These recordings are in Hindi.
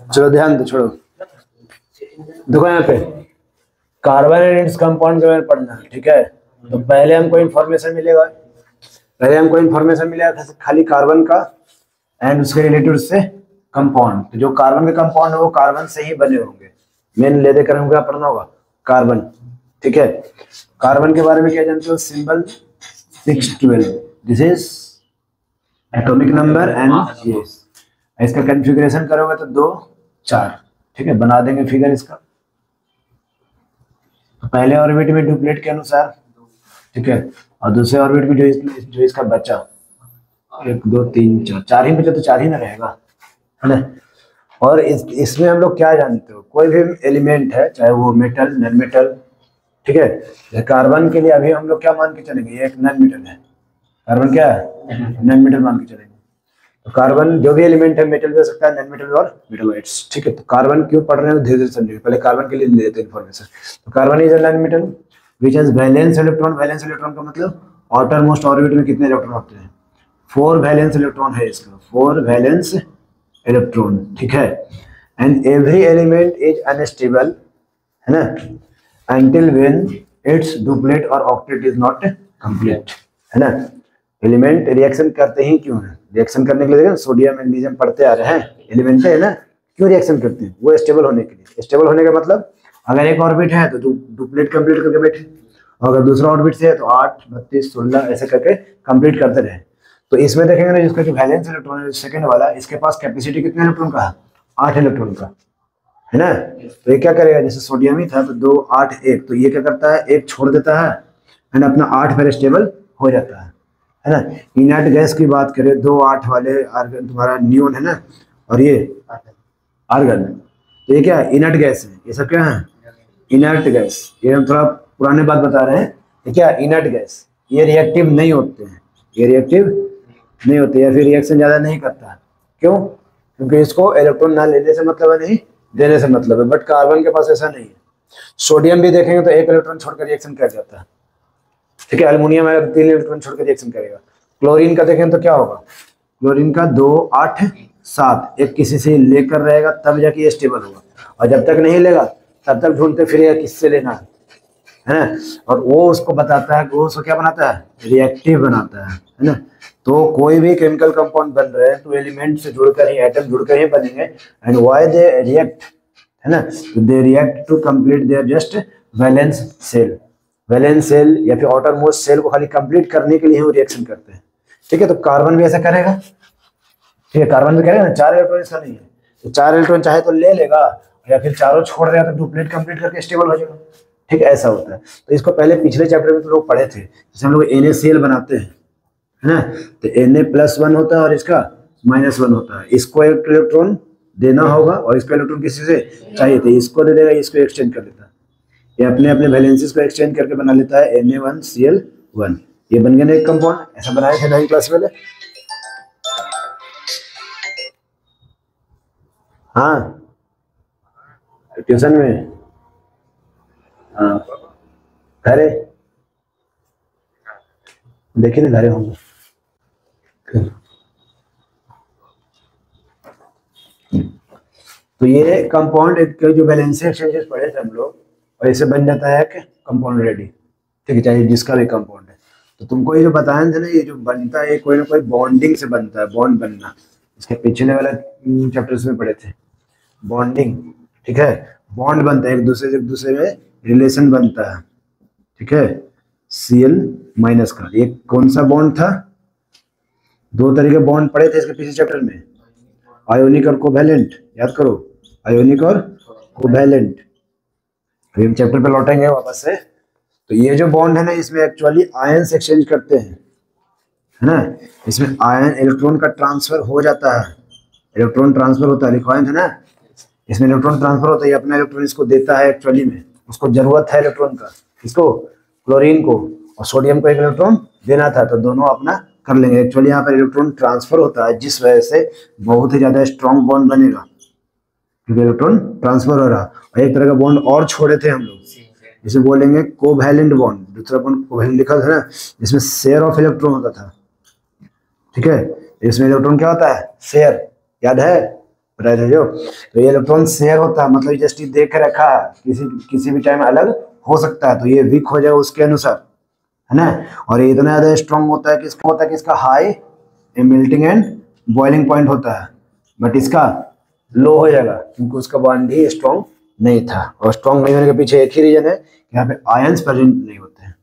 चलो ध्यान दो, छोड़ो, देखो यहाँ पे कार्बन एंड इट्स कंपाउंड के बारे में पढ़ना है, ठीक है। तो पहले हमको इन्फॉर्मेशन मिलेगा, खाली कार्बन का एंड उसके रिलेटेड उससे कंपाउंड। तो जो कार्बन के कंपाउंड है वो कार्बन से ही बने होंगे, मेन ले देकर हमको क्या पढ़ना होगा, कार्बन, ठीक है। कार्बन के बारे में क्या जानते हो, symbol 612, this is atomic number and ये इसका कॉन्फ़िगरेशन करोगे तो 2 4, ठीक है, बना देंगे फिगर इसका। तो पहले ऑर्बिट में डुप्लेट के अनुसार, ठीक है, और दूसरे ऑर्बिट में जो इसका बचा 1 2 3 4, 4 ही बचा, तो 4 ही ना रहेगा, है ना। और इसमें हम लोग क्या जानते हो, कोई भी एलिमेंट है चाहे वो मेटल नॉन मेटल, ठीक है। कार्बन के लिए अभी हम लोग क्या मान के चलेंगे, ये एक नॉन मेटल है, कार्बन क्या है, नॉन मेटल मान के चलेंगे। तो कार्बन जो भी एलिमेंट है मेटल भी हो सकता है, नॉन मेटल और मेटलॉइड्स, ठीक है। तो कार्बन क्यों पढ़ रहे हैं धीरे धीरे समझिए, पहले कार्बन के लिए ले लेते हैं इन्फॉर्मेशन। तो carbon is a non metal which has valence electron, valence electron का मतलब आउटर मोस्ट ऑर्बिट में कितने इलेक्ट्रॉन होते हैं, 4 वैलेंस इलेक्ट्रॉन है इसका, 4 वैलेंस इलेक्ट्रॉन, ठीक है। And every element is unstable, है ना, until when its डुप्लेट और ऑक्टेट इज नॉट कंप्लीट, है ना। एलिमेंट रिएक्शन करते ही क्यों है, रिएक्शन करने के लिए सोडियम मैग्नीशियम पढ़ते आ रहे हैं, एलिमेंट है ना, क्यों रिएक्शन करते हैं, वो स्टेबल होने के लिए। स्टेबल होने का मतलब अगर एक ऑर्बिट है तो डुप्लेट कंप्लीट करके बैठे, और अगर दूसरा ऑर्बिट से है तो 8 32 16 ऐसे करके कंप्लीट करते रहे। तो इसमें देखेंगे ना, जिसका जो वैलेंस इलेक्ट्रॉन है सेकंड वाला, इसके पास कैपेसिटी कितने इलेक्ट्रॉन का है, 8 इलेक्ट्रॉन का, है ना। तो ये क्या करेगा, जैसे सोडियम ही था तो 2 8 1, तो ये क्या करता है, एक छोड़ देता है एंड अपना 8 पर स्टेबल हो जाता है ना। इनर्ट गैस की बात करें, 2 8 वाले आर्गन तुम्हारा नियोन है ना, और ये आर्गन, तो ये क्या इनर्ट गैस है, ये सब क्या है इनर्ट गैस। ये हम थोड़ा पुराने बात बता रहे हैं, ये क्या इनर्ट गैस, ये रिएक्टिव नहीं होते हैं, ये रिएक्टिव नहीं होते या फिर रिएक्शन ज्यादा नहीं करता है, क्यों, क्योंकि इसको इलेक्ट्रॉन ना लेने से मतलब है, नहीं देने से मतलब है। बट कार्बन के पास ऐसा नहीं है। सोडियम भी देखेंगे तो 1 इलेक्ट्रॉन छोड़कर रिएक्शन कर जाता है, ठीक है। एल्युमिनियम है 3 इलेक्ट्रॉन छोड़कर रिएक्शन करेगा। क्लोरीन का देखें तो क्या होगा, क्लोरीन का 2 8 7, एक किसी से लेकर रहेगा तब जाके ये स्टेबल होगा, और जब तक नहीं लेगा तब तक ढूंढते फिरेगा किससे लेना है ना। और वो उसको बताता है, वो उसको क्या बनाता है, रिएक्टिव बनाता है ना। तो कोई भी केमिकल कंपाउंड बन रहे हैं तो एलिमेंट से जुड़कर ही, एटम जुड़कर ही बनेंगे। एंड व्हाई दे रिएक्ट, है ना, तो they react to complete their just valence shell, valence shell या फिर आउटर मोस्ट सेल को खाली कंप्लीट करने के लिए वो रिएक्शन करते हैं, ठीक है। तो कार्बन भी ऐसा करेगा, ठीक है, कार्बन भी करेगा ना, 4 इलेक्ट्रॉन इसका नहीं है, तो 4 इलेक्ट्रॉन चाहे तो ले लेगा, या फिर चारों छोड़ देगा तो डुप्लेट कंप्लीट करके स्टेबल हो जाएगा, ठीक है, ऐसा होता है। तो इसको पहले पिछले चैप्टर में तो लोग पढ़े थे, जैसे हम लोग NaCl बनाते हैं, है ना, तो Na+1 होता है और इसका -1 होता है। इसको एक इलेक्ट्रॉन देना होगा और इसका इलेक्ट्रॉन किसी से चाहिए तो इसको दे देगा, इसको एक्सचेंज कर लेता है, ये अपने अपने वैलेंसीज को एक्सचेंज करके बना लेता है Na1Cl1। ये बन गया ना एक कंपाउंड, ऐसा बनाए थे 9वीं क्लास में। हाँ ट्यूशन में, हाँ घरे देखिए ना, घरे होंगे। तो ये कंपाउंड जो वैलेंसी एक्सचेंजेस पढ़े थे हम लोग, और इसे बन जाता है कि कंपाउंड रेडी, ठीक है, चाहे जिसका भी कंपाउंड है। तो तुमको ये जो बताया था ना, ये जो बनता है कोई ना कोई बॉन्डिंग से बनता है, बॉन्ड बनना, इसके पिछले वाले चैप्टर्स में पढ़े थे, बॉन्डिंग, ठीक है, बॉन्ड बनता है, एक दूसरे में रिलेशन बनता है, ठीक है। Cl- का ये कौन सा बॉन्ड था, 2 तरह के बॉन्ड पढ़े थे इसके पिछले चैप्टर में, आयोनिक और कोवैलेंट, याद करो, आयोनिक और कोवैलेंट। अभी हम चैप्टर पे लौटेंगे वापस से। तो ये जो बॉन्ड है ना, इसमें एक्चुअली आयंस एक्सचेंज करते हैं, है ना, इसमें आयन इलेक्ट्रॉन का ट्रांसफर हो जाता है, इलेक्ट्रॉन ट्रांसफर होता है, लिखवाए थे ना, इसमें इलेक्ट्रॉन ट्रांसफर होता है, अपना इलेक्ट्रॉन इसको देता है, एक्चुअली में उसको जरूरत है इलेक्ट्रॉन का, इसको क्लोरीन को, और सोडियम को एक इलेक्ट्रॉन देना था, तो दोनों अपना कर लेंगे। एक्चुअली यहाँ पर इलेक्ट्रॉन ट्रांसफर होता है, जिस वजह से बहुत ही ज्यादा स्ट्रॉन्ग बॉन्ड बनेगा, क्योंकि इलेक्ट्रॉन ट्रांसफर हो रहा। और एक तरह का बॉन्ड और छोड़े थे हम लोग, जिसे बोलेंगे कोवैलेंट बॉन्ड, दूसरा बॉन्ड कोवैलेंट लिखा था ना, जिसमें शेयर ऑफ इलेक्ट्रॉन होता था, ठीक है। इसमें इलेक्ट्रॉन क्या होता है, शेयर, याद है, बताया था जो। तो ये इलेक्ट्रॉन शेयर होता है, मतलब जस्ट देख के रखा है, किसी भी टाइम अलग हो सकता है, तो ये वीक हो जाएगा उसके अनुसार, है ना। और ये इतना ज्यादा स्ट्रांग होता है, किसका होता है, किसका high melting and boiling point होता है, बट इसका लो हो जाएगा क्योंकि उसका बॉन्ड ही स्ट्रांग नहीं था। और स्ट्रांग नहीं होने के पीछे एक ही रीजन है, यहाँ पे आयंस प्रेजेंट नहीं होते हैं,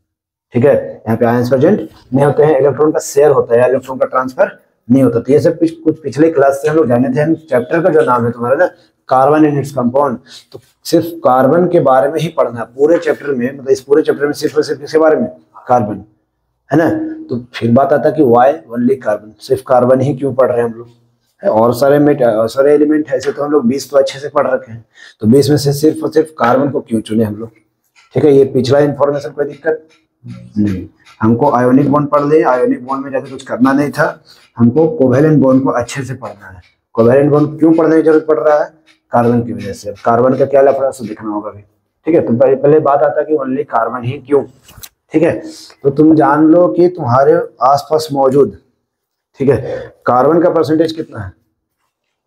ठीक है, यहाँ पे आयंस प्रेजेंट नहीं होते हैं, इलेक्ट्रॉन का शेयर होता है, इलेक्ट्रॉन का ट्रांसफर नहीं होता। तो ये सब कुछ पिछले क्लास से हम लोग जाने थे। हम चैप्टर का जो नाम है तुम्हारा ना, कार्बन एंड इट्स कंपाउंड, तो सिर्फ कार्बन के बारे में ही पढ़ना है पूरे चैप्टर में, मतलब इस पूरे चैप्टर में सिर्फ और सिर्फ इसके बारे में कार्बन, है ना। तो फिर बात आता है कि वाई ओनली कार्बन, सिर्फ कार्बन ही क्यों पढ़ रहे हैं हम लोग, और सारे एलिमेंट ऐसे तो हम लोग 20 तो अच्छे से पढ़ रखे हैं, तो 20 में से सिर्फ और सिर्फ कार्बन को क्यों चुने हम लोग, ठीक है। ये पिछला इन्फॉर्मेशन कोई दिक्कत नहीं, हमको आयोनिक बॉन्ड पढ़ ले, आयोनिक बॉन्ड में ज्यादा कुछ करना नहीं था, हमको कोवेलेंट बॉन्ड को अच्छे से पढ़ना है। कोवेलेंट बॉन्ड क्यों पढ़ने की जरूरत पड़ रहा है, कार्बन की वजह से। कार्बन का क्या लफड़ा है देखना होगा अभी, ठीक है। तो पहले बात आता है कि ओनली कार्बन ही क्यों, ठीक है। तो तुम जान लो कि तुम्हारे आसपास मौजूद, ठीक है, कार्बन का परसेंटेज कितना है,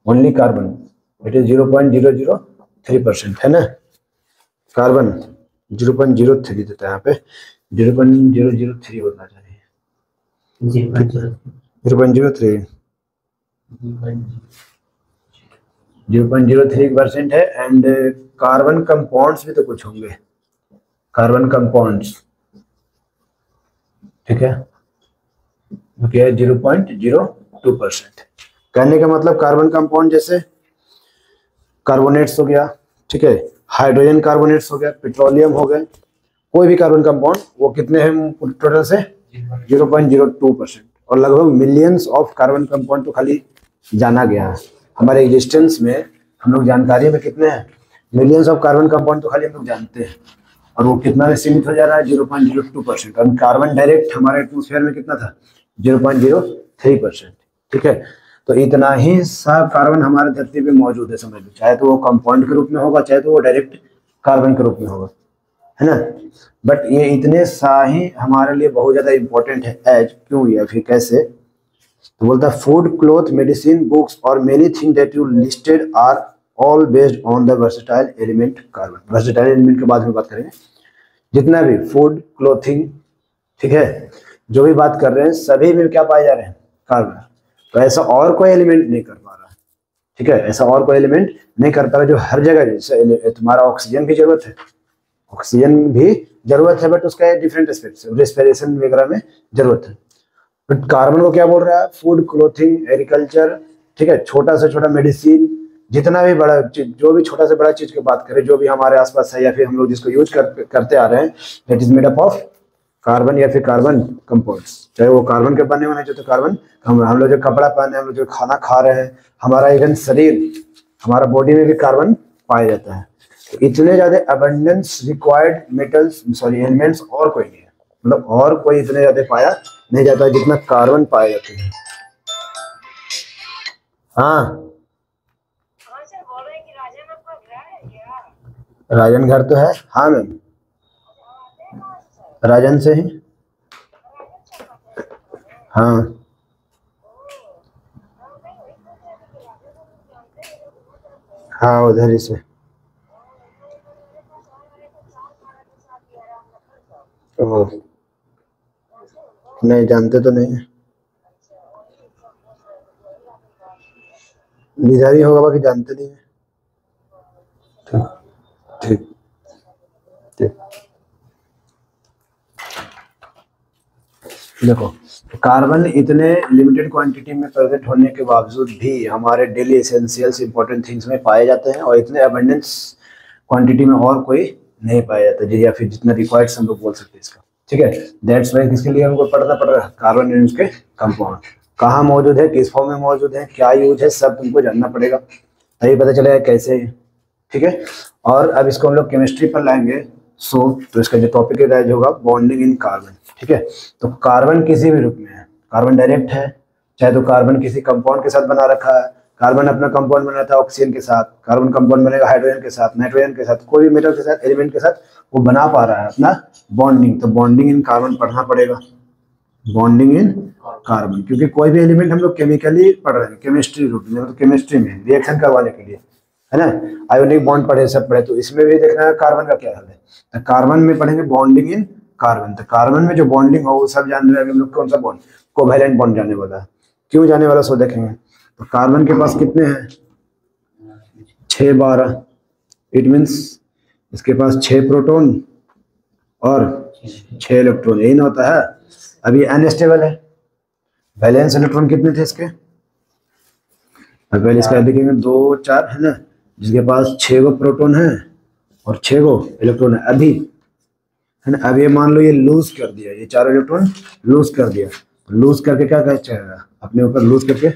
ओनली कार्बन इट इज 0.003% है ना। कार्बन 0.03 देता है यहाँ पे, 0.003 होना चाहिए, 0.03 0.03% है। एंड कार्बन कंपाउंड्स भी तो कुछ होंगे, कार्बन कंपाउंड्स, ठीक है, क्या है 0.02%। कहने का मतलब कार्बन कंपाउंड जैसे कार्बोनेट्स हो गया, ठीक है, हाइड्रोजन कार्बोनेट्स हो गया, पेट्रोलियम हो गया, कोई भी कार्बन कंपाउंड, वो कितने हैं टोटल से 0.02%। और लगभग मिलियंस ऑफ कार्बन कंपाउंड तो खाली जाना गया है हमारे एग्जिस्टेंस में, हम लोग जानकारी में कितने हैं, मिलियंस ऑफ कार्बन कंपाउंड तो खाली हम लोग जानते हैं, और वो कितना में सीमित हो जा रहा है 0.02%। और कार्बन डायरेक्ट हमारे एटमोस्फेयर में कितना था 0.03%, ठीक है। तो इतना ही सा कार्बन हमारे धरती पे मौजूद है, समझ लो, चाहे तो वो कंपाउंड के रूप में होगा, चाहे तो वो डायरेक्ट कार्बन के रूप में होगा, है ना। बट ये इतने सा ही हमारे लिए बहुत ज्यादा इंपॉर्टेंट है, एज क्यों या फिर कैसे, तो बोलता है फूड, क्लोथ, मेडिसिन, बुक्स और many thing that you listed are all based on the versatile element carbon. Versatile element के बाद में बात करेंगे, जितना भी फूड, क्लोथिंग, ठीक है, जो भी बात कर रहे हैं सभी में क्या पाए जा रहे हैं, कार्बन। तो ऐसा और कोई एलिमेंट नहीं कर पा रहा, ठीक है, ऐसा और कोई एलिमेंट नहीं कर पा रहा जो हर जगह, जैसे तुम्हारा ऑक्सीजन की जरूरत है, ऑक्सीजन भी जरूरत है, बट उसका डिफरेंट एस्पेक्ट, रेस्पिरेशन वगैरह में जरूरत है। बट कार्बन को क्या बोल रहा है, फूड, क्लोथिंग, एग्रीकल्चर, ठीक है, छोटा से छोटा मेडिसिन, जितना भी बड़ा चीज, जो भी छोटा से बड़ा चीज की बात करें, जो भी हमारे आसपास है या फिर हम लोग जिसको यूज करते आ रहे हैं, that is made up of carbon या फिर कार्बन कंपाउंड्स। चाहे वो कार्बन के बने होने, तो कार्बन, हम लोग जो कपड़ा पहने, हम लोग जो खाना खा रहे हैं, हमारा इवन शरीर, हमारा बॉडी में भी कार्बन पाया जाता है। तो इतने ज्यादा abundance required metals, sorry elements और कोई नहीं है, मतलब और कोई इतने ज्यादा पाया नहीं जाता है जितना कार्बन पाए जाते हैं। हाँ राजन घर तो है, हाँ मैम, राजन से ही, हाँ हाँ उधर ही से। ओह, नहीं जानते तो नहीं है, इधर ही होगा, बाकी जानते नहीं है। ठीक ठीक ठीक। देखो, कार्बन इतने लिमिटेड क्वांटिटी में प्रेजेंट होने के बावजूद भी हमारे डेली एसेंशियल्स इंपॉर्टेंट थिंग्स में पाए जाते हैं, और इतने अबंडेंस क्वांटिटी में और कोई नहीं पाया जाता, या फिर जितना रिक्वायर्ड हम लोग बोल सकते हैं इसका, ठीक है। दैट्स वाई किसके लिए हमको पढ़ना पड़ रहा है, कार्बन एंड उसके कंपाउंड कहाँ मौजूद है, किस फॉर्म में मौजूद है, क्या यूज है, सब तुमको जानना पड़ेगा, तभी पता चलेगा कैसे है, ठीक है। और अब इसको हम लोग केमिस्ट्री पर लाएंगे। तो इसका जो टॉपिक राइज होगा बॉन्डिंग इन कार्बन, ठीक है। तो कार्बन किसी भी रूप में है, कार्बन डायरेक्ट है, चाहे तो कार्बन किसी कंपाउंड के साथ बना रखा है, कार्बन अपना कंपाउंड बनाता है ऑक्सीजन के साथ, कार्बन कंपाउंड बनेगा हाइड्रोजन के साथ, नाइट्रोजन के साथ, कोई भी मेटल के साथ, एलिमेंट के साथ वो बना पा रहा है अपना बॉन्डिंग, तो बॉन्डिंग इन कार्बन पढ़ना पड़ेगा, बॉन्डिंग इन कार्बन, क्योंकि कोई भी एलिमेंट हम लोग केमिकली पढ़ रहे हैं, केमिस्ट्री रूप में, तो केमिस्ट्री में रिएक्शन करवाने के लिए, है ना, आयोनिक बॉन्ड पढ़े, सब पढ़े, तो इसमें भी देखना है कार्बन का क्या हाल है। तो कार्बन में पढ़ेंगे बॉन्डिंग इन कार्बन, तो कार्बन में जो बॉन्डिंग हो वो सब जान रहे हैं हम लोग, कौन सा बॉन्ड, कोवैलेंट बॉन्ड जाने वाला है। क्यों जाने वाला सो देखेंगे। तो कार्बन के पास कितने हैं, 6 12, इट मीन्स इसके पास 6 प्रोटॉन और 6 इलेक्ट्रॉन, यही ना होता है। अभी अनस्टेबल है, बैलेंस इलेक्ट्रॉन कितने थे इसके, अब पहले इसका देखेंगे 2 4 है ना, जिसके पास 6 गो प्रोटॉन है और 6 गो इलेक्ट्रॉन है अभी, है ना। अब ये मान लो ये लूज कर दिया, ये 4 इलेक्ट्रॉन लूज कर दिया, लूज करके क्या कहेगा, अपने ऊपर लूज करके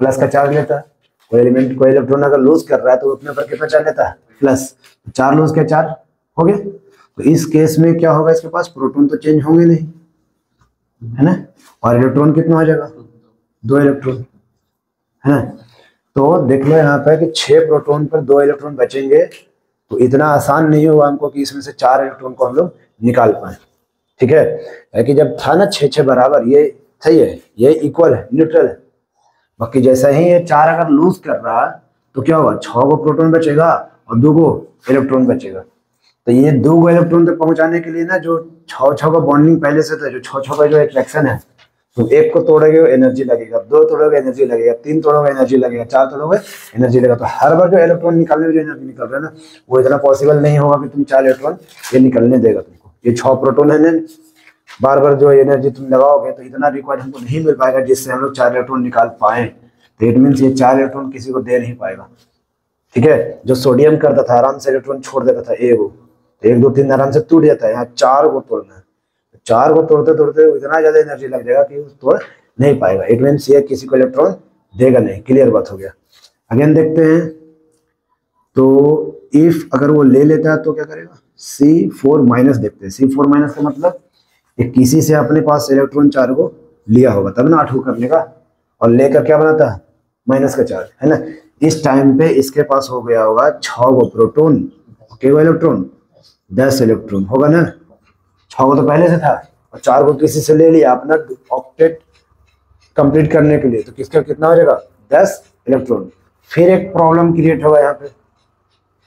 प्लस का चार्ज लेता है। कोई एलिमेंट, कोई इलेक्ट्रॉन अगर लूज कर रहा है तो अपने ऊपर कितना चार्ज लेता है, प्लस, 4 लूज के 4 हो गए। तो इस केस में क्या होगा, इसके पास प्रोटॉन तो चेंज होंगे नहीं, है ना, और इलेक्ट्रॉन कितना हो जाएगा, 2 इलेक्ट्रॉन, है ना। तो देख लो यहाँ पे कि 6 प्रोटॉन पर 2 इलेक्ट्रॉन बचेंगे, तो इतना आसान नहीं होगा हमको कि इसमें से 4 इलेक्ट्रॉन को हम लोग निकाल पाए, ठीक है। कि जब था ना 6 6 बराबर, ये सही है, ये इक्वल है, न्यूट्रल है। बाकी जैसा ही ये 4 अगर लूज कर रहा है तो क्या होगा, 6 गो प्रोटॉन बचेगा और 2 गो इलेक्ट्रॉन बचेगा। तो ये 2 गो इलेक्ट्रॉन तक पहुंचाने के लिए ना, जो 6 का बॉन्डिंग पहले से था, जो 6 का जो अट्रैक्शन है, तो 1 को तोड़ोगे एनर्जी लगेगा, 2 तोड़ोगे एनर्जी लगेगा, 3 तोड़ोगे एनर्जी लगेगा, 4 तोड़ोगे एनर्जी लगेगा। तो हर बार जो इलेक्ट्रॉन निकालने में जो एनर्जी निकल रहा है ना, वो इतना पॉसिबल नहीं होगा कि तुम 4 इलेक्ट्रॉन ये निकलने देगा तुमको। ये 6 प्रोटॉन है ना, बार बार जो एनर्जी तुम लगाओगे तो इतना रिक्वायर्ड हमको नहीं मिल पाएगा जिससे हम लोग 4 इलेक्ट्रॉन निकाल पाए। तो इट मीन्स ये 4 इलेक्ट्रॉन किसी को दे नहीं पाएगा, ठीक है। जो सोडियम करता था आराम से इलेक्ट्रॉन छोड़ देता था, 1 2 3 आराम से टूट जाता है, यहाँ 4 को तोड़ना है, 4 को तोड़ते तोड़ते इतना ज्यादा एनर्जी लग जाएगा कि तोड़ नहीं पाएगा। इट मीन्स ये किसी को इलेक्ट्रॉन देगा नहीं, क्लियर बात हो गया। अगेन देखते हैं, तो इफ अगर वो ले लेता है तो क्या करेगा, C4- देखते हैं। C4- का मतलब ये किसी से अपने पास इलेक्ट्रॉन 4 को लिया होगा तब ना 8 को करने का, और लेकर क्या बनाता है, माइनस का चार्ज, है ना। इस टाइम पे इसके पास हो गया होगा 6 गो प्रोटॉन, केवल इलेक्ट्रॉन 10 इलेक्ट्रॉन होगा ना, 6 गो तो पहले से था और 4 को किसी से ले लिया अपना ऑक्टेट कंप्लीट करने के लिए, तो किसका कितना हो जाएगा, 10 इलेक्ट्रॉन। फिर एक प्रॉब्लम क्रिएट होगा यहाँ पे, है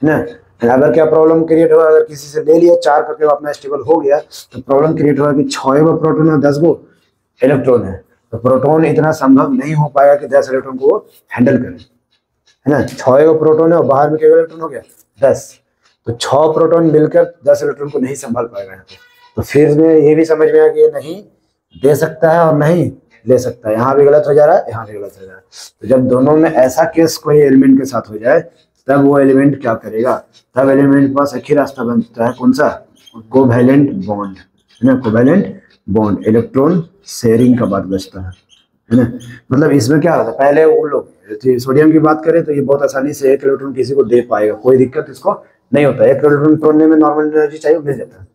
ना। अगर क्या प्रॉब्लम क्रिएट होगा, अगर किसी से ले लिया 4 करके वो अपना स्टेबल हो गया, तो प्रॉब्लम क्रिएट होगा कि 6 गो प्रोटॉन और 10 गो इलेक्ट्रॉन है, तो प्रोटॉन इतना संभव नहीं हो पाएगा कि 10 इलेक्ट्रॉन को हैंडल करें, है ना। 6 गो प्रोटॉन है और बाहर में कितने इलेक्ट्रॉन हो गया, 10, तो 6 प्रोटॉन मिलकर 10 इलेक्ट्रॉन को नहीं संभाल पाएगा यहाँ पे। तो फिर में ये भी समझ में आया कि ये नहीं दे सकता है और नहीं ले सकता है, यहाँ भी गलत हो जा रहा है, यहाँ भी गलत हो जा रहा है। तो जब दोनों में ऐसा केस कोई एलिमेंट के साथ हो जाए, तब वो एलिमेंट क्या करेगा, तब एलिमेंट के पास एक ही रास्ता बनता है, कौन सा, कोवैलेंट बॉन्ड, है ना, कोवैलेंट बॉन्ड, इलेक्ट्रॉन शेयरिंग का बात बचता है ना। मतलब इसमें क्या होता है, पहले वो लोग सोडियम की बात करें तो ये बहुत आसानी से 1 इलेक्ट्रॉन किसी को दे पाएगा, कोई दिक्कत इसको नहीं होता, 1 इलेक्ट्रॉन तोड़ने में नॉर्मल एनर्जी चाहिए मिल जाता है,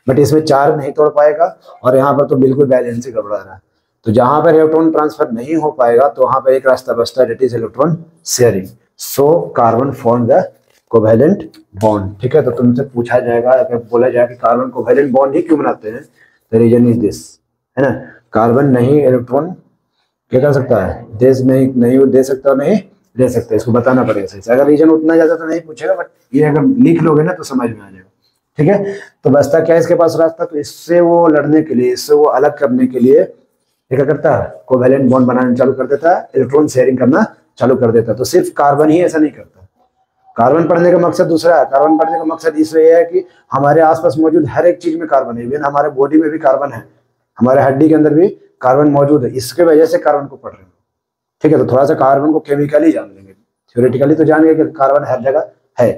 बट इसमें 4 नहीं तोड़ पाएगा, और यहाँ पर तो बिल्कुल बैलेंस ही गड़बड़ा रहा है। तो जहां पर इलेक्ट्रॉन ट्रांसफर नहीं हो पाएगा तो वहां पर एक रास्ता बचता है, that is electron sharing. So carbon form the covalent bond, ठीक है। तो तुमसे पूछा जाएगा, अगर बोला जाए कि कार्बन कोवैलेंट बॉन्ड ही क्यों बनाते हैं, द रीजन इज दिस, है ना। कार्बन नहीं इलेक्ट्रॉन क्या कर सकता है, नहीं दे सकता, नहीं दे सकता, इसको बताना पड़ेगा सही से। अगर रीजन उतना ज्यादा तो नहीं पूछेगा, बट ये अगर लिख लोगे ना तो समझ में आ जाएगा, ठीक है। तो बचता क्या इसके पास रास्ता, तो इससे वो लड़ने के लिए, इससे वो अलग करने के लिए क्या करता है, कोवैलेंट बॉन्ड बनाना चालू कर देता है, इलेक्ट्रॉन शेयरिंग करना चालू कर देता है। तो सिर्फ कार्बन ही ऐसा नहीं करता, कार्बन पढ़ने का मकसद दूसरा है। कार्बन पढ़ने का मकसद इसलिए है कि हमारे आसपास मौजूद हर एक चीज में कार्बन है, इवन हमारे बॉडी में भी कार्बन है, हमारे हड्डी के अंदर भी कार्बन मौजूद है, इसके वजह से कार्बन को पढ़ रहे हैं, ठीक है। तो थोड़ा सा कार्बन को केमिकली जान लेंगे, थ्योरेटिकली तो जान गए कि कार्बन हर जगह है,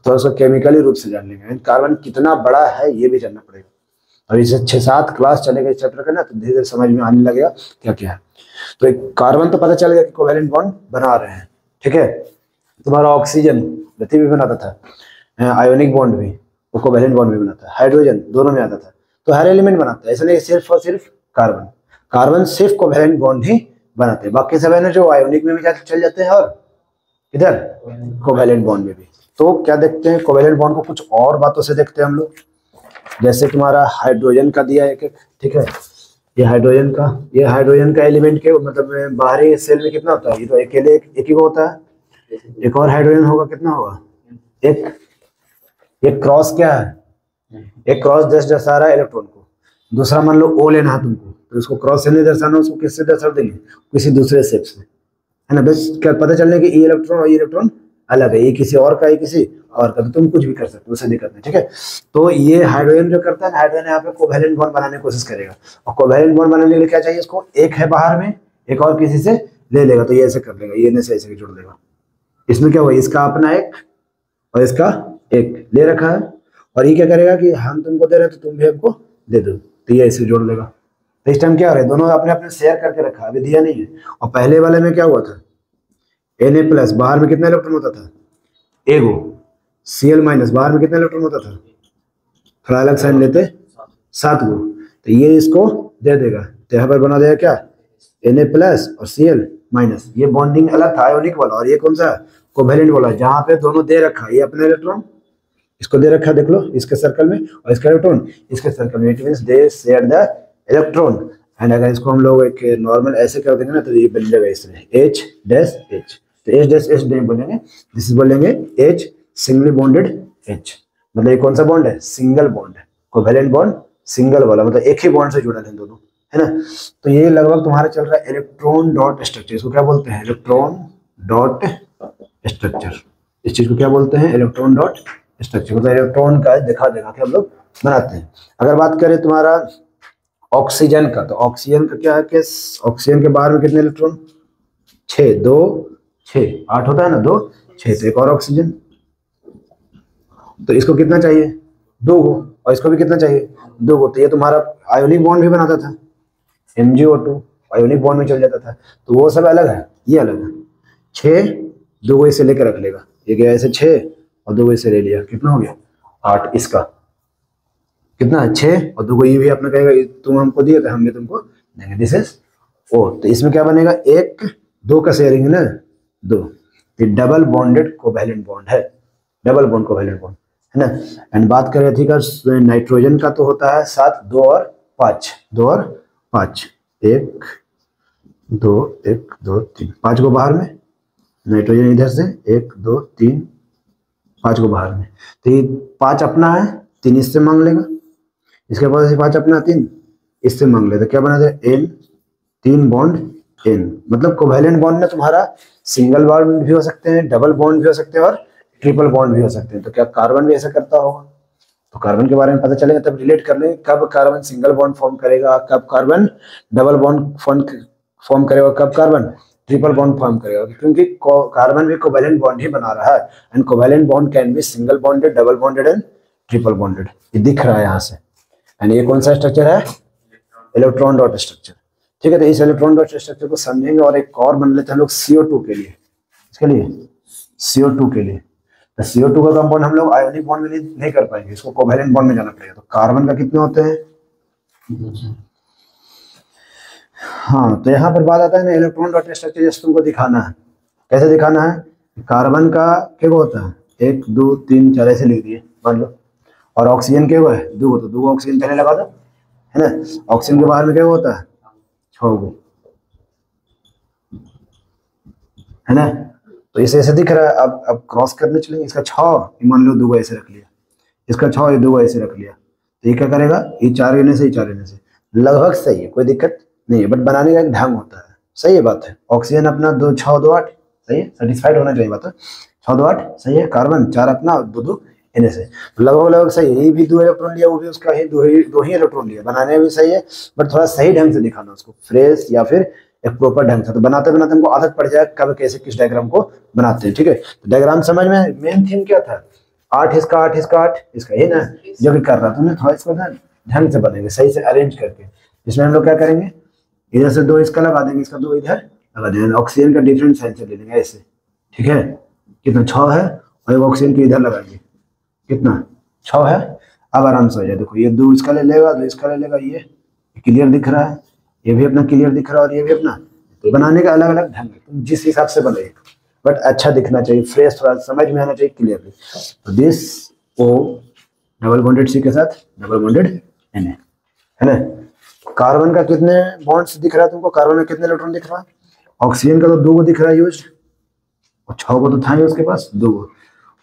थोड़ा सा केमिकली रूप से जान लेंगे, कार्बन कितना बड़ा है ये भी जानना पड़ेगा। और इसे 6-7 क्लास चलेगा इस चैप्टर का ना, तो धीरे धीरे समझ में आने लगेगा क्या क्या है। तो एक कार्बन तो पता चल गया कि कोवैलेंट बॉन्ड बना रहे हैं, ठीक है। तुम्हारा ऑक्सीजन गति भी बनाता था, आयोनिक बॉन्ड भी, वो कोवैलेंट बॉन्ड भी बनाता है, हाइड्रोजन दोनों में आता था, तो हर एलिमेंट बनाता है, ऐसा नहीं सिर्फ और सिर्फ कार्बन। कार्बन सिर्फ कोवैलेंट बॉन्ड ही बनाते हैं, बाकी सब है ना जो आयोनिक में भी चल जाते हैं और इधर कोवैलेंट बॉन्ड में भी। तो क्या देखते हैं, कोवैलेंट बॉन्ड को कुछ और बातों से देखते हैं हम लोग, जैसे तुम्हारा हाइड्रोजन का दिया है, ठीक है, ये हाइड्रोजन का एलिमेंट के मतलब बाहरी सेल में कितना होता है? ये तो अकेले एक ही को होता है। एक और हाइड्रोजन होगा, कितना होगा? एक क्रॉस क्या है? एक क्रॉस जस्ट दर्शा रहा है इलेक्ट्रॉन को। दूसरा मान लो ओ लेना है तुमको, तो उसको क्रॉस से नहीं दर्शाना, उसको किससे दर्शा देंगे? किसी दूसरे शेप से, है ना। बस क्या पता चलने कि ये इलेक्ट्रॉन और ये इलेक्ट्रॉन अलग है, ये किसी और का, ये किसी और का, तो तुम कुछ भी कर सकते हो, उससे दिक्कत नहीं, ठीक है। तो ये हाइड्रोजन जो करता है, हाइड्रोजन यहाँ पे कोवैलेंट बॉन्ड बनाने की कोशिश करेगा, और कोवैलेंट बॉन्ड बनाने के लिए क्या चाहिए इसको? एक है बाहर में, एक और किसी से ले लेगा, तो ये ऐसे कर लेगा, ये से ऐसे जोड़ देगा। इसमें क्या हुआ? इसका अपना एक और इसका एक ले रखा है, और ये क्या करेगा कि हम तुमको दे रहे हैं तो तुम भी हमको दे दो, तो ये ऐसे जोड़ लेगा। तो इस टाइम क्या हो रहा है? दोनों अपने अपने शेयर करके रखा, अभी दिया नहीं है। और पहले वाले में क्या हुआ था? Na+, बाहर में कितना इलेक्ट्रॉन होता था? एगो। Cl- बाहर में कितना इलेक्ट्रॉन होता था? थोड़ा अलग साइन लेते, 7 गो। तो ये इसको दे देगा, तो यहाँ पर बना देगा क्या? Na+ और Cl-। ये बॉन्डिंग अलग था आयोनिक वाला, और ये कौन सा? कोवैलेंट वाला, जहाँ पे दोनों दे रखा, ये अपना इलेक्ट्रॉन इसको दे रखा, देख लो, इसके सर्कल में, और इसका इलेक्ट्रॉन इसके सर्कल में। It means they share the electron. And अगर इसको हम लोग एक नॉर्मल ऐसे कर देंगे ना, तो ये बन जाएगा इस तरह H'H। तो H'' नहीं बोलेंगे, दिस बोलेंगे H सिंगली बॉन्डेड H। मतलब ये कौन सा बॉन्ड है? सिंगल बॉन्ड है। कोवैलेंट बॉन्ड सिंगल वाला, मतलब एक ही बॉन्ड से जुड़े हैं दोनों, है ना। तो ये लगभग तुम्हारा चल रहा है इलेक्ट्रॉन डॉट स्ट्रक्चर। इसको क्या बोलते हैं? Electron dot structure. इस चीज को क्या बोलते हैं? Electron dot structure. मतलब इलेक्ट्रॉन का दिखा के हम लोग बनाते हैं। अगर बात करें तुम्हारा ऑक्सीजन का, तो ऑक्सीजन का क्या है कि ऑक्सीजन के बाहर में कितने इलेक्ट्रॉन? 6, 2, 6, 8 होता है ना, 2, 6। तो एक और ऑक्सीजन, तो इसको कितना चाहिए? 2 गो, और इसको भी कितना चाहिए? 2 गो। तो ये तुम्हारा आयोनिक बॉन्ड भी बनाता था, MgO2 आयोनिक बॉन्ड में चल जाता था। तो वो सब अलग है, ये अलग है। 6, 2 गो इसे लेकर रख लेगा, ये गया ऐसे 6 और 2 गो इसे ले लिया, कितना हो गया? 8। इसका कितना है? 6 और 2 गो ये भी अपना कहेगा तुम हमको दिए, तो हम भी तुमको देंगे, दिस इज ओ। तो इसमें क्या बनेगा? 1, 2 का शेयरिंग है ना, 2। ये डबल बॉन्डेड कोवैलेंट बॉन्ड है, डबल बॉन्ड कोवैलेंट बॉन्ड, है ना। एंड बात करें थी का नाइट्रोजन का, तो होता है 7, 2 और 5, 2 और 5, 1, 2, 1, 2, 3, 5 को बाहर में, नाइट्रोजन इधर से 1, 2, 3, 5 को बाहर में। तो ये 5 अपना है, 3 इससे मांग लेगा, इसके पास 5 अपना 3 इससे मांग लेगा, क्या बना दे? N, 3 bond N। मतलब कोवैलेंट बॉन्ड में तुम्हारा सिंगल बॉन्ड भी हो सकते हैं, डबल बॉन्ड भी हो सकते हैं, और ट्रिपल बॉन्ड भी हो सकते हैं। तो क्या कार्बन भी ऐसा करता होगा? तो कार्बन के बारे में पता चलेगा, तब रिलेट कर लेंगे कब कार्बन सिंगल बॉन्ड फॉर्म करेगा, कब कार्बन डबल बॉन्ड फॉर्म करेगा, कब कार्बन ट्रिपल बॉन्ड फॉर्म करेगा। क्योंकि कार्बन भी कोवैलेंट बॉन्ड ही बना रहा है, and covalent bond can be single bonded, double bonded and triple bonded. ये दिख रहा है यहाँ से। एंड ये कौन सा स्ट्रक्चर है? इलेक्ट्रॉन डॉट स्ट्रक्चर, ठीक है। तो इस इलेक्ट्रॉन डॉट स्ट्रक्चर को समझेंगे, और एक और बन लेते हैं हम लोग CO2 के लिए। इसके लिए CO2 के लिए, तो CO2 का कंपाउंड हम लोग आयोनिक बॉन्ड में नहीं कर पाएंगे, इसको कोवैलेंट बॉन्ड में जाना पड़ेगा। तो कार्बन का कितने होते हैं? हाँ, तो यहाँ पर बात आता है ना इलेक्ट्रॉन डॉट स्ट्रक्चर, जैसे तुमको दिखाना है। कैसे दिखाना है? कार्बन का क्या होता है? 1, 2, 3, 4 ऐसे लिख दिए मान लो। और ऑक्सीजन क्या है? 2 गो, तो 2 गो ऑक्सीजन पहले लगा दो, है ना। ऑक्सीजन के बाहर में क्या होता है? 6 गो, है ना। तो इसे ऐसे दिख रहा है। अब क्रॉस करने चलेंगे, इसका 6 मान लो 2 गो ऐसे रख लिया, इसका 6 ये 2 गो ऐसे रख लिया, तो ये क्या करेगा? ये 4 गिने से, ये 4 गिने से लगभग सही है, कोई दिक्कत नहीं है। बट बनाने का एक ढंग होता है, सही है बात है। ऑक्सीजन अपना 2, 6, 2, 8 सही है, सेटिस्फाइड होना चाहिए बात है। 6, 2, 8 सही है। कार्बन 4 अपना, 2, 2 इन्हें से लगभग सही है। ये भी 2 इलेक्ट्रॉन लिया, वो भी उसका ही 2 ही इलेक्ट्रॉन लिया। बनाने में भी सही है, बट थोड़ा सही ढंग से दिखाना उसको, फ्रेश या फिर एक प्रॉपर ढंग से। तो बनाते बनाते हमको आदत पड़ जाए कब कैसे किस डायग्राम को बनाते हैं, ठीक है। तो डायग्राम समझ में, मेन थीम क्या था? 8 इसका, 8 इसका, 8 इसका, ये ना जो भी कर रहा था, थोड़ा इसको ढंग से बनेंगे, सही से अरेंज करके। इसमें हम लोग क्या करेंगे? इधर से 2 इसका लगा देंगे, इसका 2 इधर लगा देंगे। ऑक्सीजन का डिफरेंट साइन से ले लेंगे ऐसे, ठीक है। कितना? 6 है, और एक ऑक्सीजन के इधर लगाएंगे, कितना? 6 है। अब आराम से हो जाए, देखो ये 2 इसका ले लेगा, 2 इसका ले लेगा, ये क्लियर दिख रहा है, ये भी अपना क्लियर दिख रहा है, और ये भी अपना। तो बनाने का अलग अलग ढंग है, तुम जिस हिसाब से बने, बट अच्छा दिखना चाहिए, फ्रेश, थोड़ा समझ में आना चाहिए क्लियरली। तो this O double bonded C के साथ डबल बॉन्डेड Na, है ना। कार्बन का कितने बॉन्ड्स दिख रहा है तुमको, कार्बन में कितने इलेक्ट्रॉन दिख रहा है, ऑक्सीजन का तो 2 गो दिख रहा है यूज, और 6 गो तो था ही उसके पास, 2 गो,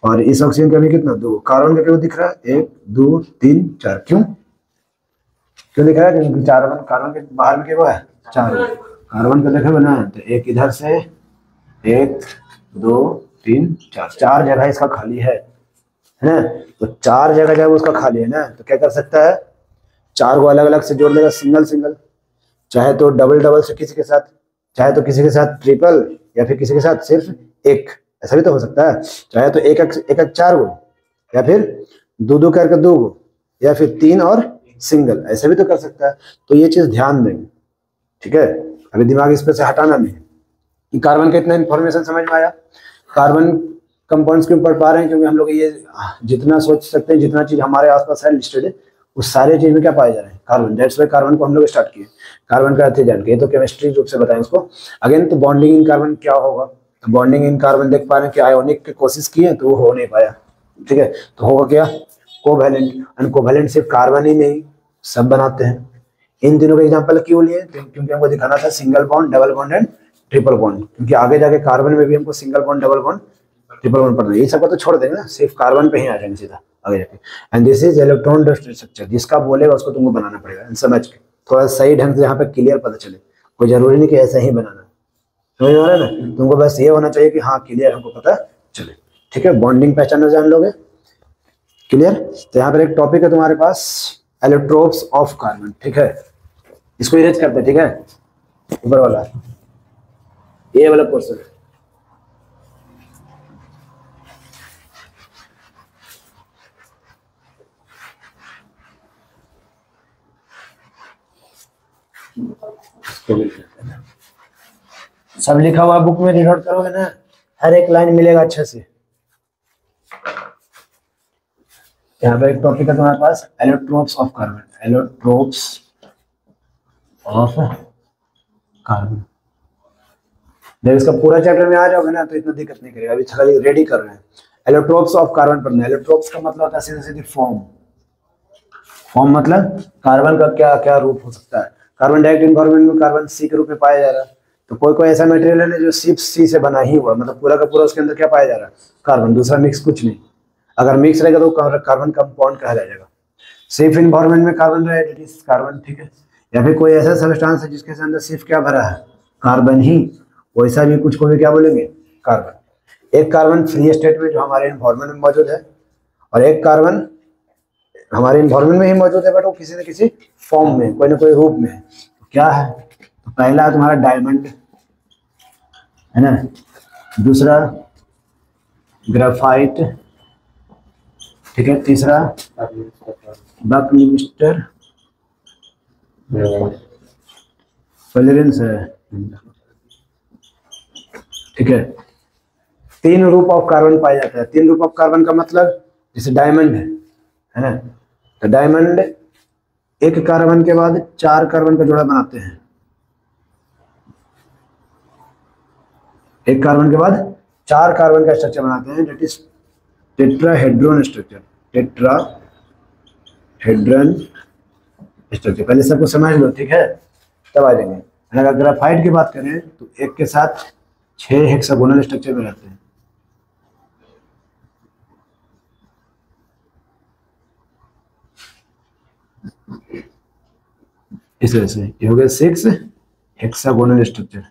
और इस ऑक्सीजन का भी कितना, 2, कार्बन का क्यों दिख रहा है, 1 2 3 4, क्यों क्यों दिख रहा है, क्योंकि कार्बन के बाहर में क्या हुआ है, 4 कार्बन का देखो ना, तो एक इधर से 1 2 3 4, 4 जगह इसका खाली है ना, तो 4 जगह जब उसका खाली है ना, तो क्या कर सकता है, 4 को अलग अलग से जोड़ लेगा, सिंगल सिंगल, चाहे तो डबल डबल से किसी के साथ, चाहे तो किसी के साथ ट्रिपल, या फिर किसी के साथ सिर्फ एक, ऐसा भी तो हो सकता है, चाहे तो एक एक 4 गो, या फिर 2 2 करके 2 गो, या फिर 3 और सिंगल, ऐसा भी तो कर सकता है। तो ये चीज ध्यान देंगे, ठीक है, अभी दिमाग इस पे से हटाना नहीं। कि कार्बन का इतना इन्फॉर्मेशन समझ में आया, कार्बन कंपाउंड्स क्यों पढ़ पा रहे हैं, क्योंकि हम लोग ये जितना सोच सकते हैं, जितना चीज हमारे आसपास है लिस्टेड है, उस सारे चीज में क्या पाए जा रहे हैं, कार्बन, दैट्स व्हाई कार्बन को हम लोग स्टार्ट किए, कार्बन का अर्थ जान के, तो केमिस्ट्री रूप से बताएं इसको अगेन। तो बॉन्डिंग इन कार्बन क्या होगा, तो बॉन्डिंग इन कार्बन देख पा रहे हैं कि आयोनिक की कोशिश की है तो वो हो नहीं पाया, ठीक है, तो होगा क्या, कोवैलेंट, एंड कोवैलेंट सिर्फ कार्बन ही नहीं सब बनाते हैं। इन तीनों के एग्जांपल क्यों लिए, क्योंकि हमको दिखाना था single bond, double bond and triple bond, क्योंकि आगे जाके कार्बन में भी हमको single bond, double bond, triple bond पढ़ना है, ये सबको तो छोड़ देंगे ना, सिर्फ कार्बन पे ही आ जाएंगे सीधा आगे जाके। And this is electron structure, जिसका बोलेगा उसको तुमको बनाना पड़ेगा, समझ के थोड़ा सही ढंग से यहाँ पे क्लियर पता चले, कोई जरूरी नहीं कि ऐसा ही बनाना, समझ में आ रहा है ना, तुमको बस ये होना चाहिए कि हाँ क्लियर हमको पता चले, ठीक है, बॉन्डिंग पहचानना जान लोगे, क्लियर। तो यहाँ पर एक टॉपिक है तुम्हारे पास, एलोट्रोप्स ऑफ कार्बन, ठीक है, इसको इरेज करते हैं, ठीक है, ऊपर वाला ये वाला पोर्शन है। सब लिखा हुआ बुक में रीड आउट करोगे ना, हर एक लाइन मिलेगा अच्छे से। यहाँ पे एक टॉपिक है तुम्हारे पास, allotropes of carbon, allotropes of carbon, जब इसका पूरा चैप्टर में आ जाओगे ना तो इतना दिक्कत नहीं करेगा, अभी खाली रेडी कर रहे हैं। एलोट्रोप्स ऑफ कार्बन पढ़ना है, एलोट्रोप्स का मतलब होता है सीधे सीधे फॉर्म, फॉर्म मतलब कार्बन का क्या क्या रूप हो सकता है, कार्बन डाइऑक्साइड एनवायरमेंट में कार्बन सी के रूप में पाया जा रहा है, तो कोई कोई ऐसा मटेरियल है ना जो सिर्फ सी से बना ही हुआ, मतलब पूरा का पूरा उसके अंदर क्या पाया जा रहा है, कार्बन, दूसरा मिक्स कुछ नहीं, अगर मिक्स रहेगा तो कार्बन कंपाउंड कहा जाएगा। सेफ इन्वायरमेंट में कार्बन रहे, दैट इज कार्बन, ठीक है, या फिर कोई ऐसा सब्सटेंस है जिसके अंदर सिर्फ क्या भरा है, कार्बन ही, वैसा भी कुछ को भी क्या बोलेंगे, कार्बन। एक कार्बन फ्री स्टेट में जो हमारे इन्वायरमेंट में मौजूद है, और एक कार्बन हमारे इन्वायरमेंट में ही मौजूद है, बट वो किसी न किसी फॉर्म में, कोई ना कोई रूप में है, तो क्या है, तो पहला है तुम्हारा डायमंड, है ना, दूसरा ग्रेफाइट, ठीक है, तीसरा बकमिस्टर, फुलरेंस है, ठीक है। 3 रूप ऑफ कार्बन पाया जाता है, 3 रूप ऑफ कार्बन का मतलब जैसे डायमंड है ना, तो डायमंड एक कार्बन के बाद 4 कार्बन का जोड़ा बनाते हैं, एक कार्बन के बाद 4 कार्बन का स्ट्रक्चर बनाते हैं, that is tetrahedron structure, tetrahedron structure, पहले सबको समझ लो, ठीक है, तब आ जाएंगे। अगर ग्राफाइट की बात करें तो एक के साथ 6 हेक्सागोनल स्ट्रक्चर में रहते हैं, इस तरह से ये हो गया 6 हेक्सागोनल स्ट्रक्चर।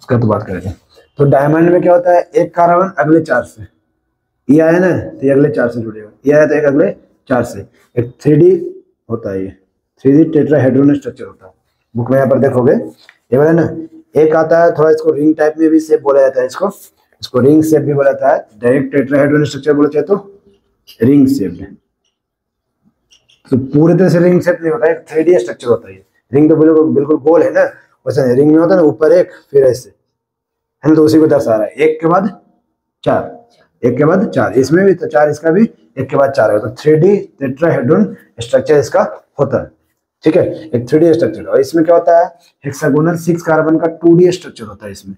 उसका तो बात करेंगे। तो डायमंड में क्या होता है, एक कार्बन अगले 4 से, ये आया ना तो ये अगले 4 से जुड़ेगा, ये आया तो एक अगले 4 से, एक 3D होता है, ये 3D टेट्राहेड्रॉन स्ट्रक्चर होता है, बुक में यहाँ पर देखोगे ये वाला ना, एक आता है थोड़ा, इसको रिंग टाइप में भी शेप बोला जाता है, इसको रिंग शेप भी बोला जाता है, डायरेक्ट टेट्राहेड्रॉन स्ट्रक्चर बोला जाए तो रिंग शेप, तो पूरे तरह से रिंग शेप नहीं होता है, 3D स्ट्रक्चर होता है, रिंग तो बिल्कुल गोल है ना, वैसे रिंग में होता है ना, ऊपर एक फिर ऐसे है ना, तो उसी को दर्शा रहा है, एक के बाद 4, एक के बाद 4, इसमें भी तो 4, इसका भी एक के बाद 4 है, तो 3D टेट्राहेड्रॉन स्ट्रक्चर इसका होता है, ठीक है, एक 3D स्ट्रक्चर। और इसमें क्या होता है, हेक्सागोनल 6 कार्बन का 2D स्ट्रक्चर होता है इसमें,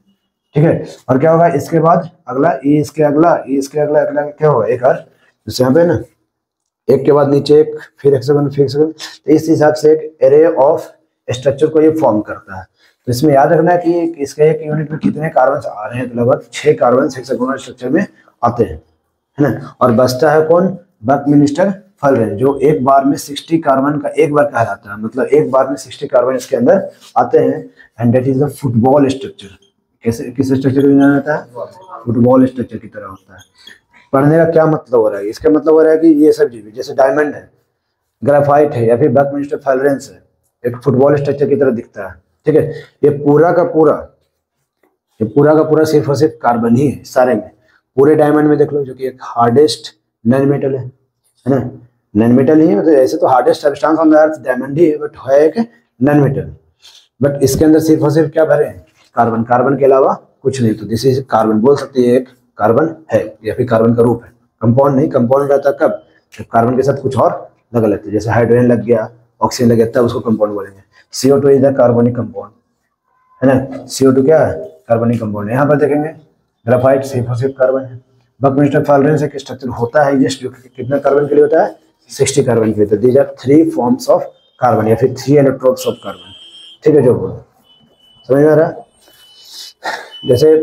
ठीक है। और क्या होगा इसके बाद अगला, ये इसके अगला, ये इसके अगला, अगला क्या होगा, एक और जैसे यहाँ पे ना एक के बाद नीचे एक, फिर हेक्सागोन, फिर हेक्सागोन। तो इस हिसाब से एक एरे ऑफ स्ट्रक्चर को ये फॉर्म करता है। तो इसमें याद रखना है कि इसके एक यूनिट में कितने कार्बन आ रहे हैं, तो लगभग 6 कार्बन हेक्सागोनल स्ट्रक्चर में आते हैं, है ना। और बचता है कौन, बकमिंस्टर फुलरेंस, जो एक बार में 60 कार्बन का एक बार कहलाता है, मतलब एक बार में 60 कार्बन इसके अंदर आते हैं। And that is the football structure. कैसे, किस स्ट्रक्चर को जाना जाता है, फुटबॉल स्ट्रक्चर की तरह होता है। पढ़ने का क्या मतलब हो रहा है, इसका मतलब हो रहा है कि ये सब चीजें जैसे डायमंड है, ग्राफाइट है, या फिर बकमिंस्टर फुलरेंस है, एक फुटबॉल स्ट्रक्चर की तरह दिखता है, ठीक है। ये पूरा का पूरा, ये पूरा का पूरा सिर्फ और सिर्फ कार्बन ही है सारे में। पूरे डायमंड में देख लो, जो कि एक हार्डेस्ट नॉन मेटल है ना, नॉन मेटल ही है। मतलब ऐसे तो hardest substance on the earth diamond ही है, बट है एक नॉन मेटल। बट इसके अंदर सिर्फ और सिर्फ क्या भरे हैं, कार्बन, कार्बन के अलावा कुछ नहीं। तो दिस इज कार्बन, बोल सकते हैं एक कार्बन है, या फिर कार्बन का रूप है। कंपाउंड नहीं, कंपाउंड रहता कब, जब कार्बन के साथ कुछ और लगा लेते हैं, जैसे हाइड्रोजन लग गया, ऑक्सीजन लग गया, तब उसको कंपाउंड बोलेंगे। CO2 इज द कार्बनिक कंपाउंड, है ना। CO2 क्या है, कार्बनिक कंपाउंड है। यहाँ पर देखेंगे ग्राफाइट सिर्फ और सिर्फ कार्बन है। बकमिंस्टर फुलरेंस एक स्ट्रक्चर होता है जस्ट, जो कितना कार्बन के लिए होता है, 60 कार्बन के लिए। तो these are 3 forms of carbon, या फिर 3 इलेक्ट्रोड्स ऑफ कार्बन, ठीक है। जो बोलो समझ में आ रहा है। जैसे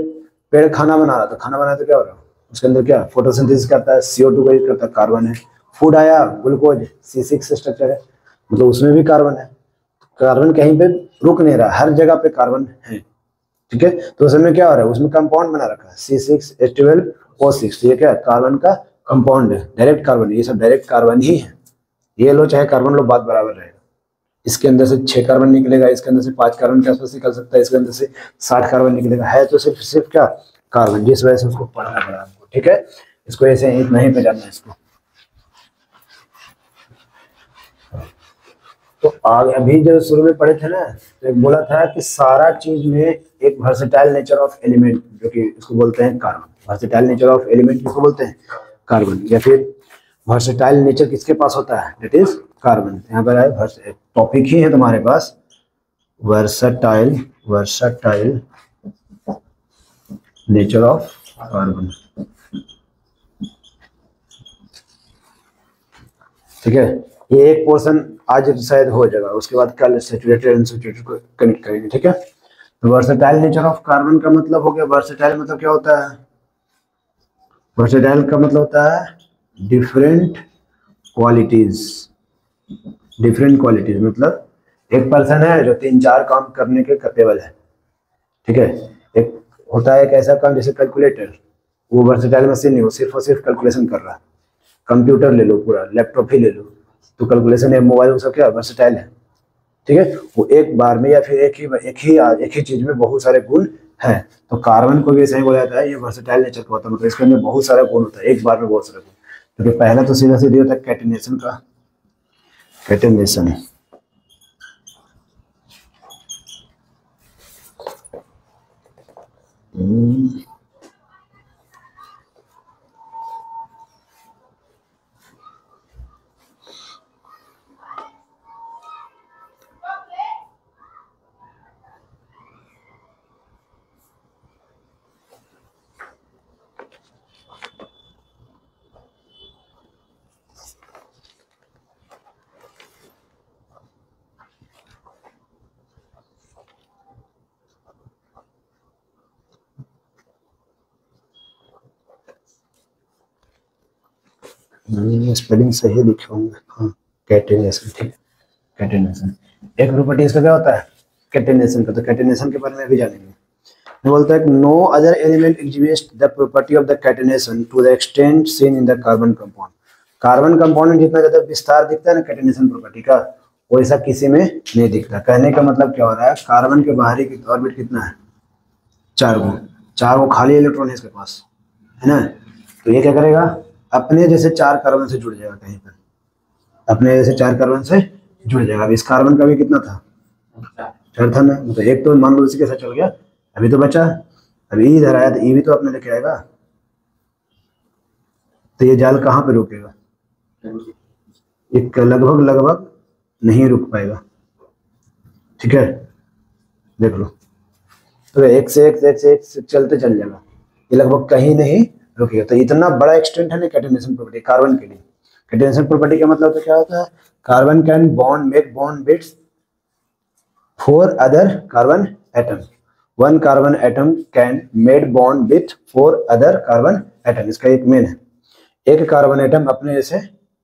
पेड़ खाना बना रहा, तो खाना बनाया तो क्या हो रहा है, उसके अंदर क्या फोटोसिंथेसिस करता है, CO2 को यूज करता है, कार्बन है। फूड आया, ग्लूकोज, C6 स्ट्रक्चर है, मतलब उसमें भी कार्बन है। कार्बन कहीं पे रुक नहीं रहा, हर जगह पे कार्बन है, ठीक है। तो उसमें क्या हो रहा है, उसमें कंपाउंड बना रखा है C6H12O6। ये क्या है, कार्बन का कंपाउंड है, डायरेक्ट कार्बन, ये सब डायरेक्ट कार्बन ही है। ये लो चाहे कार्बन लो, बात बराबर रहेगा। इसके अंदर से 6 कार्बन निकलेगा, इसके अंदर से 5 कार्बन के आसपास निकल सकता है, इसके अंदर से 60 कार्बन निकलेगा, है तो सिर्फ सिर्फ क्या, कार्बन। जिस वजह से उसको पढ़ना पड़ा आपको, ठीक है। इसको ऐसे इतना ही पहचानना है इसको। तो आगे अभी जो शुरू में पढ़े थे ना, तो एक बोला था कि सारा चीज में एक वर्सेटाइल नेचर ऑफ एलिमेंट, जो कि इसको बोलते हैं carbon. Versatile nature of element किसको बोलते हैं, कार्बन। या फिर वर्सेटाइल नेचर किसके पास होता है, दैट इज कार्बन। यहाँ पर है टॉपिक ही है तुम्हारे पास, versatile, versatile nature of carbon, ठीक है। ये एक पोर्शन आज शायद हो जाएगा, उसके बाद कल सैचुरेटेड अनसैचुरेटेड को कनेक्ट करेंगे, ठीक है। तो वर्सेटाइल नेचर ऑफ कार्बन का मतलब हो गया, वर्सेटाइल मतलब क्या होता है, वर्सेटाइल का मतलब होता है डिफरेंट क्वालिटीज। डिफरेंट क्वालिटीज मतलब एक पर्सन है जो 3-4 काम करने के कैपेबल है, ठीक है। एक होता है एक ऐसा काम जैसे कैलकुलेटर, वो वर्सेटाइल मशीन नहीं, वो सिर्फ और सिर्फ कैलकुलेशन कर रहा है। कंप्यूटर ले लो, पूरा लैपटॉप ही ले लो, तो कैलकुलेशन है, मोबाइल, वो सब क्या वर्सेटाइल है, ठीक है। वो एक बार में या फिर एक ही चीज में बहुत सारे गुण हैं। तो कार्बन को भी ऐसा ही बोला जाता है, ये वर्सेटाइल नेचर का होता है, मतलब इसके अंदर बहुत सारा गुण होता है, एक बार में बहुत सारे गुण। तो पहला तो सीधा सीधे होता है कैटेनेशन का, कैटेनेशन। स्पेलिंग सही लिखे होंगे, हाँ, कैटेनेशन, ठीक है, कैटेनेशन। एक प्रॉपर्टी इसका क्या होता है, कैटेनेशन का। तो कैटेनेशन के बारे में भी जानेंगे। बोलता है no other element exhibits the property of the catenation to the extent seen in the carbon compound. Carbon compound में जितना ज्यादा विस्तार दिखता है ना कैटेनेशन प्रॉपर्टी का, वैसा किसी में नहीं दिखता। कहने का मतलब क्या हो रहा है, कार्बन के बाहरी ऑर्बिट कितना है, 4 गो खाली इलेक्ट्रॉन है इसके पास, है ना। तो ये क्या करेगा, अपने जैसे 4 कार्बन से जुड़ जाएगा कहीं पर, अपने जैसे 4 कार्बन से जुड़ जाएगा। अब इस कार्बन का भी कितना था, 4 था ना, तो एक तो मान लो इसी के साथ चल गया, अभी तो बचा, अभी इधर आया तो ये भी तो अपने लेके आएगा। तो ये जाल कहाँ पे रुकेगा, एक लगभग लगभग नहीं रुक पाएगा, ठीक है। देख लो, तो एक से एक से चलते चल जाएगा, ये लगभग कहीं नहीं रुकेगा। तो इतना बड़ा एक्सटेंट है ना कैटेनेशन प्रॉपर्टी कार्बन के लिए, कैटेनेशन प्रॉपर्टी का मतलब तो क्या होता है, carbon can bond make bond with 4 other carbon atom, 1 carbon atom can made bond with 4 other carbon atom. इसका एक मेन है, एक कार्बन एटम अपने जैसे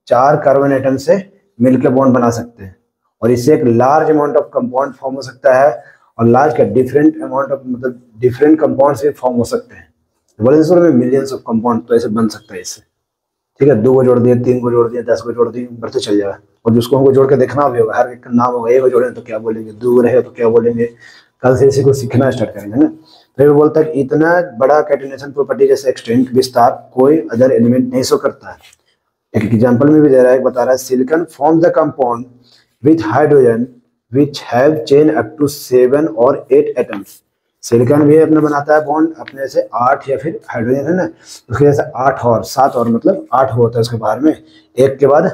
4 कार्बन एटम से मिलकर बॉन्ड बना सकते हैं, और इससे एक large amount of compound form हो सकता है, और लार्ज का डिफरेंट अमाउंट ऑफ मतलब डिफरेंट कंपाउंड्स भी फॉर्म हो सकते हैं। बोले में मिलियंस ऑफ कंपाउंड तो ऐसे बन सकता है इससे, ठीक है। 2 को जोड़ दिया, 3 को जोड़ दिया, 10 को जोड़ दिया, बढ़ते चल जाएगा। और जिसको हमको जोड़ के देखना भी होगा, हर एक का नाम होगा, 1 को जोड़े तो क्या बोलेंगे, 2 रहेगा तो क्या बोलेंगे, कल से इसी को सीखना स्टार्ट करेंगे ना। तो ये बोलता है कि इतना बड़ा कैटेनेशन प्रॉपर्टी जैसे एक्सटेंट विस्तार कोई अदर एलिमेंट नहीं शो करता है। एक एग्जांपल में भी दे रहा है, बता रहा है silicon form the compound with hydrogen which have chain up to 7 और 8 एटम्स। सिलिकॉन भी अपना बनाता है बॉन्ड अपने से 8, या फिर हाइड्रोजन है ना, उसके जैसे 8 और 7 और मतलब 8 होता है उसके बाहर में, एक के बाद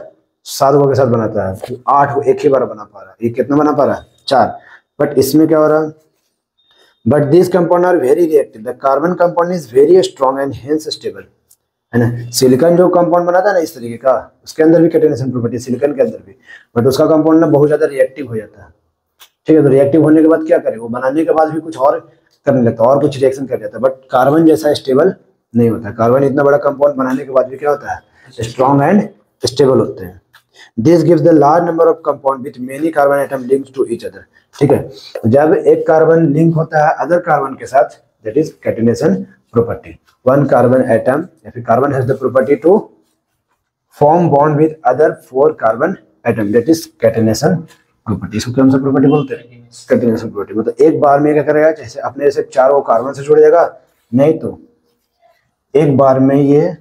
7 के साथ बनाता है, तो 8 एक ही बार बना पा रहा है। ये कितना बना पा रहा है, 4। बट इसमें क्या हो रहा है, but this compound are very reactive, the carbon compound is very strong and hence stable, है ना। सिलिकॉन जो कंपाउंड बनाता है ना इस तरीके का, उसके अंदर भी कैटेनेशन प्रॉपर्टी सिलिकॉन के अंदर भी, बट उसका कंपाउंड ना बहुत ज्यादा रिएक्टिव हो जाता है, ठीक है। तो रिएक्टिव होने के बाद क्या करे, वो बनाने के बाद भी कुछ और करने लगता है और कुछ रिएक्शन कर जाता है, बट कार्बन जैसा स्टेबल नहीं होता। कार्बन इतना बड़ा कंपाउंड बनाने के बाद भी क्या होता है, स्ट्रॉन्ग एंड स्टेबल होते हैं। This gives the large number of compound with many carbon atom linked to each other, ठीक है। जब एक कार्बन लिंक होता है अदर कार्बन के साथ, that is catenation property. 1 carbon atom या फिर carbon has the property to form bond with other 4 carbon atom, that is catenation property. इसको कौन सा प्रॉपर्टी बोलते हैं, कैटेनेशन प्रॉपर्टी। मतलब एक बार में क्या करेगा, जैसे अपने से 4 कार्बन से जुड़ जाएगा, नहीं तो एक बार में ये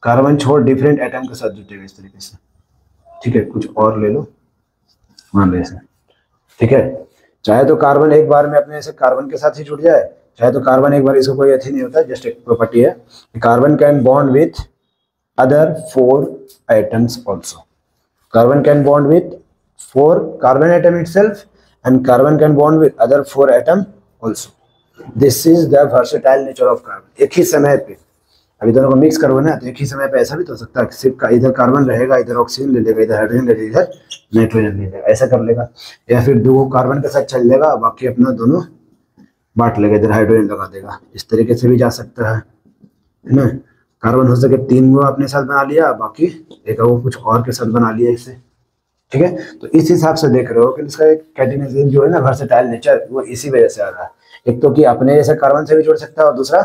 कार्बन छोड़ डिफरेंट एटम के साथ जुटेगा इस तरीके से, ठीक है। कुछ और ले लो, मान लो ऐसे, ठीक है। चाहे तो कार्बन एक बार में अपने से कार्बन के साथ ही जुड़ जाए, चाहे तो कार्बन एक बार, इसको कोई अथी नहीं होता, जस्ट एक प्रॉपर्टी है। Carbon can bond with other 4 atoms also, carbon can bond with 4 carbon atom itself and carbon can bond with other 4 atom also. This is the versatile nature of carbon। एक ही समय पे अभी दोनों को मिक्स करो ना, तो एक ही समय पे ऐसा भी तो हो सकता है, सिर्फ इधर कार्बन रहेगा, इधर ऑक्सीजन ले लेगा, इधर हाइड्रोजन ले लेगा, इधर नाइट्रोजन ले लेगा, ऐसा कर लेगा। या फिर 2 कार्बन के साथ चल लेगा, बाकी अपना दोनों बांट लेगा, इधर हाइड्रोजन लगा देगा, इस तरीके से भी जा सकता है ना। कार्बन हो सके 3 को अपने साथ बना लिया, बाकी एक वो कुछ और के साथ बना लिया इसे, ठीक है। तो इस हिसाब से देख रहे हो कि इसका एक कैटेनेशन जो है ना, वर्सेटाइल नेचर, वो इसी वजह से आ रहा है। एक तो कि अपने जैसे कार्बन से भी जुड़ सकता है, और दूसरा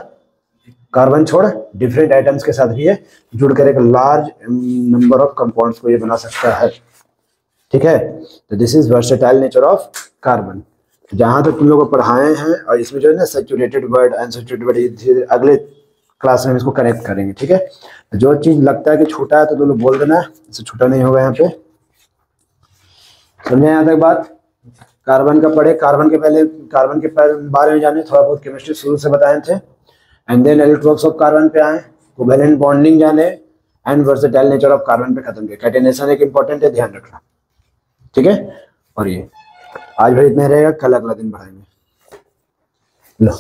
कार्बन छोड़ डिफरेंट आइटम्स के साथ भी ये जुड़कर एक लार्ज नंबर ऑफ कंपाउंड्स को ये बना सकता है, ठीक है। तो this is versatile nature of carbon. जहां तक तुम लोग को पढ़ाए हैं, और इसमें जो है ना सैचुरेटेड वर्ड अनसैचुरेटेड वर्ड, अगले क्लास में इसको कनेक्ट करेंगे, ठीक है। जो चीज लगता है कि छोटा है तो तुम लोग बोल देना, इससे छोटा नहीं होगा। यहाँ पे समझे यहाँ तक बात। कार्बन का पढ़े, कार्बन के बारे में जाने, थोड़ा बहुत केमिस्ट्री शुरू से बताए थे, and then electrons of carbon पे आए, कोवैलेंट बॉन्डिंग जाने, and versatile nature of carbon पे खत्म किया। कैटेनेशन एक इंपॉर्टेंट है, ध्यान रखना, ठीक है। और ये आज भाई इतना रहेगा, कल अगला दिन बढ़ाएंगे। लो।